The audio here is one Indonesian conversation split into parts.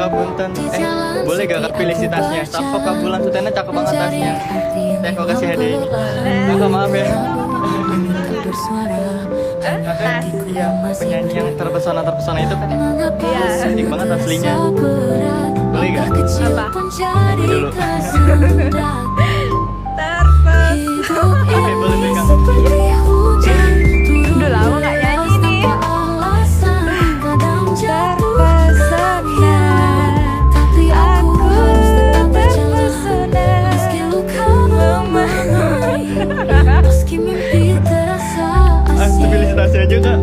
punten. Boleh gak pilih si tasnya? Tapi Kak Bulan Sutena cakep banget tasnya. Saya kok kasih hadiah. Kakak maaf ya. Kakak, iya, penyanyi yang terpesona itu kan. Iya. Cantik banget aslinya. Boleh gak? Apa? Dulu. Oke, boleh pegang. Udah lama gak nyanyi nih. Terpesona, aku terpesona. Asli pilih si tasnya aja Kak.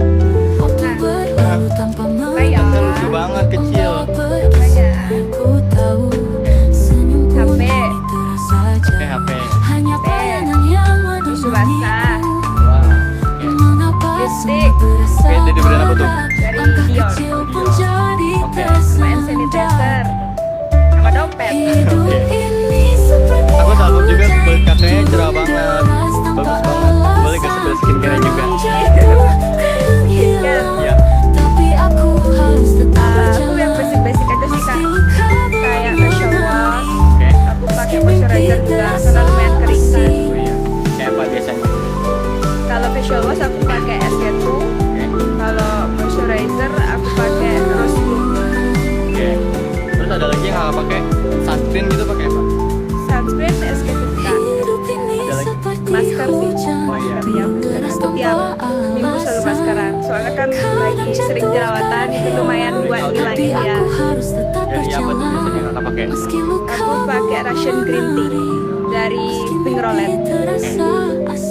Kayak Lucu banget, kecil. HP, Oke, HP. tisu basah, Wow. lipstick Oke, dari brand apa tuh? dari Dior, Oke. sama hand sanitizer, sama dompet. Oke. Aku salut juga kulit kakaknya cerah banget. Bagus banget. Boleh gak sebelah skincare juga? Iya. Iya. Aku yang basic-basic aja sih kak, kayak facial wash. Oke. Aku pakai moisturizer juga karena lumayan kering kan. Oh iya. Kayak apa biasanya? Kalau facial wash aku pakai SK2, Oke. kalau moisturizer aku pakai Rose Glow. Oke. Terus ada lagi yang kakak pakai sunscreen gitu pakai apa? Sunscreen SK2 kak. Ada lagi? Masker sih. Oh iya. Yang aku tiap minggu selalu maskeran. Soalnya kan lagi sering jerawatan itu lumayan buat ngilangin ya. Dari apa tuh biasanya kakak pakai? Aku pakai Russian Green Tea dari Pink Roulette.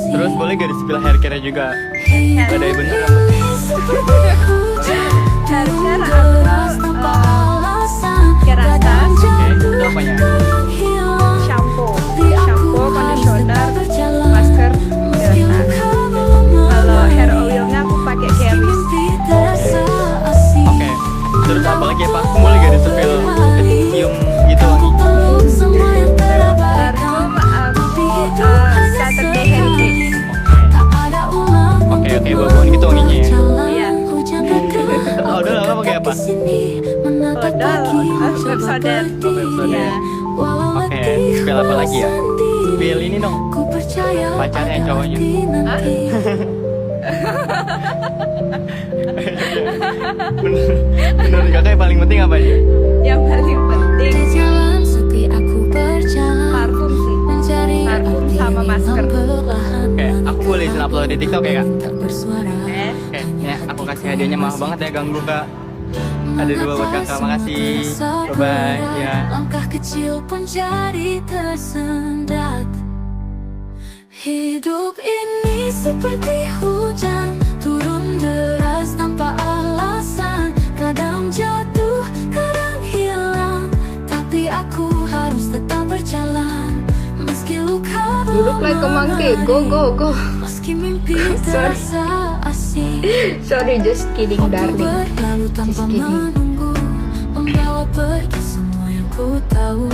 Terus boleh gak di spill hair care juga? Ya. Badai bener apa? Hair care aku Kerasa, Oke, itu apanya? shampoo, conditioner, masker, Kerasa. Kalau hair oilnya aku pakai Keris. Oke. Terus apa lagi ya Pak? Boleh gak di spill cium gitu wangi? Saturday Heritage. Oke, bau-bauan gitu wanginya ya? Iya. Oh, udah kakak pakai apa? Odol, Pepsodent. Iya. Oke, spill apa lagi ya? Spill ini dong, pacarnya cowoknya. Hah? Menurut kakak yang paling penting apa ya? Yang paling penting parfum sih. Parfum sama masker. Oke, aku boleh izin upload di TikTok ya kak? Eh, Oke, ya aku kasih hadiahnya maaf banget ya ganggu kak. Ada dua buat kakak, makasih. Bye-bye, ya. Langkah kecil pun jadi tersendat. Hidup ini seperti hujan, turun deras tanpa alasan. Kadang jatuh, kadang hilang, tapi aku harus tetap berjalan. Meski luka You look like a monkey. Go. meski mimpi terasa asing. Sorry, just kidding, darling. Berlalu tanpa Just kidding. menunggu, membawa pergi semua yang ku tahu.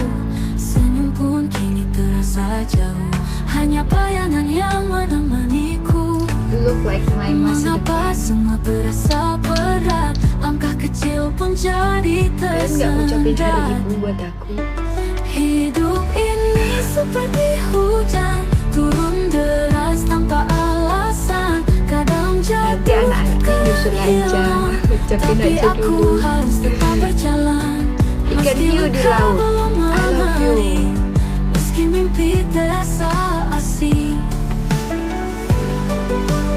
Senyum pun kini terasa jauh, hanya bayangan yang menemaniku. You look like my masa Mengapa semua berasa berat, langkah kecil pun jadi Kalian nggak ucapin hari tersendat. ibu buat aku. Hidup ini seperti hujan, turun deras tanpa alasan. Kadang Nanti jatuh, anak-anaknya nyusul aja. Ucapin tapi aja aku dulu. harus tetap berjalan. Ikan hiu di laut. I love you. Meski mimpi terasa asing.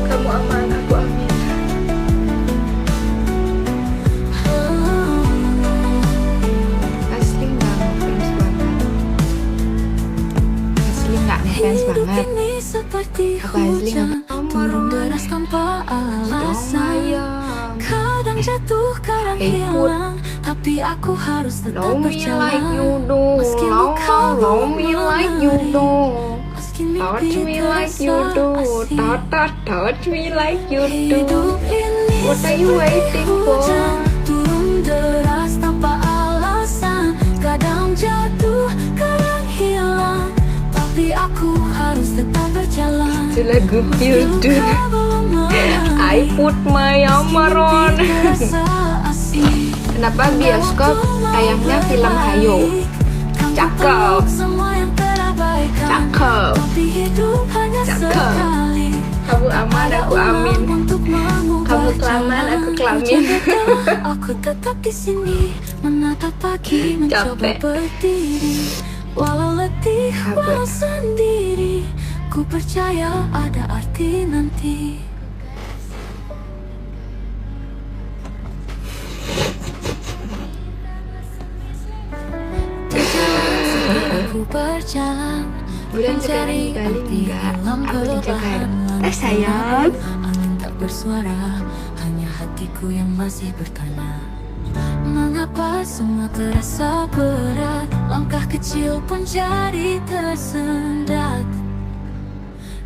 Kamu aman, aku amin. Asli nggak ngefans banget. Asli nggak ngefans banget. Ini seperti Apa asli hujan, nggak? turun deras tanpa alasan. Sayang. Kadang jatuh, kadang Hey, Put. hilang, tapi aku harus tetap Love me berjalan. like you do. Meski luka Love me like you do. meski Touch mimpi me like you terasa do. asing. Touch me like you do. Hidup ini What are you waiting for? hujan, turun deras tanpa alasan. Kadang jatuh, kadang hilang, tapi aku harus tetap berjalan. Itu lagu Hildur. I put my armor on. Terasa asing. Kenapa bioskop tayangnya film Hayo? Cakep. Cakep. Cakep. Kamu aman, aku amin. Kamu kelamaan, aku kelamin. Aku tetap di sini menatap pagi, mencoba berdiri. Walau letih, walau sendiri, ku percaya ada arti nanti. Aku berjalan Bulan sekarang kali enggak. Aku dijaga. Sayang. Angin tak bersuara, hanya hatiku yang masih bertanya. Mengapa semua terasa berat? Langkah kecil pun jadi tersendat.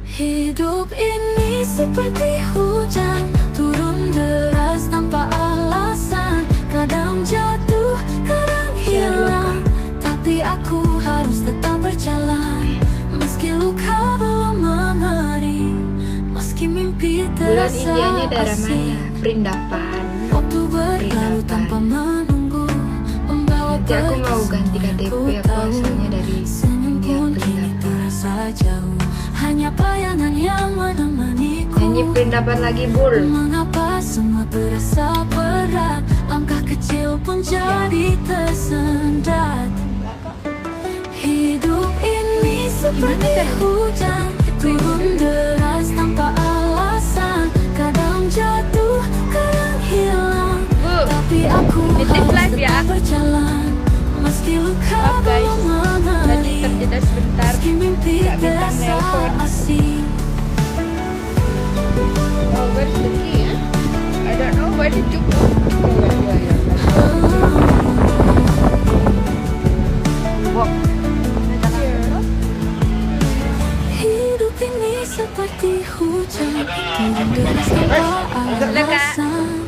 Hidup ini seperti hujan, turun deras tanpa alasan. Kadang jatuh, kadang hilang, tapi aku harus tetap berjalan. Meski luka belum mengering, meski mimpi Bulan terasa Indianya daerah asing. mana? Perindapan. Waktu berlalu tanpa menunggu, membawa Nanti aku mau pergi ganti semua yang KTP, ku aku tahu. asalnya dari Senyum India, pun kini Perindapan. terasa jauh, hanya bayangan yang menemaniku. Nyanyi Perindapan lagi, Bul. Mengapa semua terasa berat? Langkah kecil pun jadi tersendat. Hidup ini seperti hujan, turun deras tanpa alasan. Kadang jatuh, kadang hilang, tapi aku Nitip harus live ya. tetap berjalan. Meski luka Maaf, guys. belum Tadi mengering, terjeda sebentar. meski mimpi Gak bintang terasa nelpon. asing. Oh, where's the key? I don't know. Where did you go? Hidup ini seperti hujan, turun deras tanpa alasan.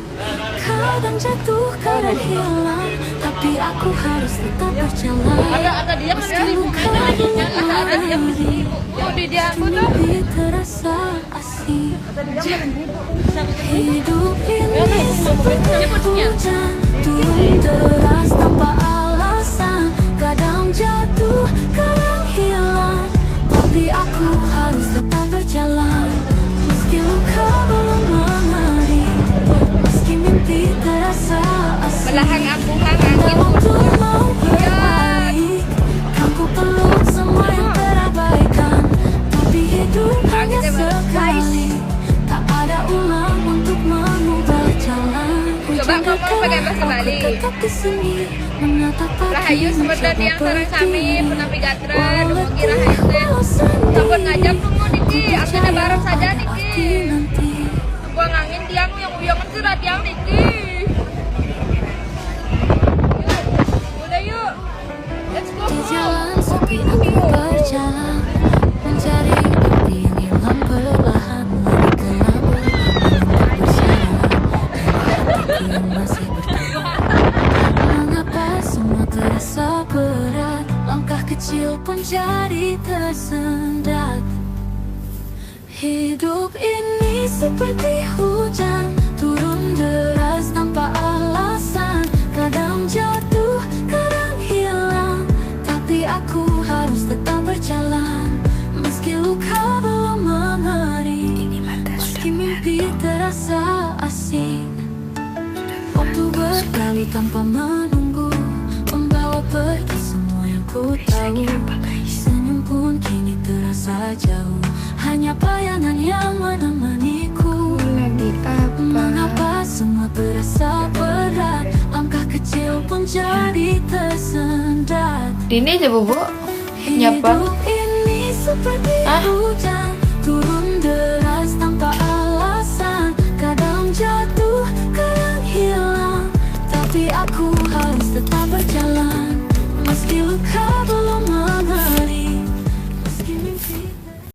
Kadang jatuh, kadang hilang, tapi aku harus tetap berjalan. Meski luka belum mengering, mimpi terasa asing. Hidup ini seperti hujan, turun deras tanpa alasan. Kadang jatuh, kadang hilang, tapi aku harus tetap berjalan. Meski luka belum mengering, meski mimpi terasa asing. Belahang aku angin. Waktu mau berbalik, kan ku peluk semua yang terabaikan. Tapi hidup hanya sekali, tak ada ulang untuk mengubah jalan. Coba ngomong pakai bahasa Bali. Aku tetap di sini menatap pagi, Rahayu sebenarnya yang sarang kami penapi gatran walau mau letih, kira hayu walau sendiri, sampun ngajak nunggu niki artinya bareng saja arti niki nanti. buang angin tiang yang uyangan surat tiang niki yuk udah yuk let's go Di jalan sepi aku berjalan, mencari arti yang hilang perlahan. Lari ke labu, angin tak bersalah, hatiku yang masih bertanya. Mengapa semua terasa berat? Langkah kecil pun jadi tersendat. Hidup ini seperti hujan, turun deras tanpa alasan. Kadang jatuh, kadang hilang, tapi aku harus tetap berjalan. Meski luka belum mengering, meski mimpi terasa asing. Waktu berlalu tanpa menunggu, membawa pergi semua yang ku tahu. Senyum pun kini terasa jauh, hanya bayangan yang menemaniku. lagi apa? Mengapa semua terasa berat? Langkah kecil pun jadi tersendat. Dini aja bu nyapa Hidup ini seperti hujan, turun deras tanpa alasan. Kadang jatuh, kadang hilang, tapi aku harus tetap berjalan. Meski luka belum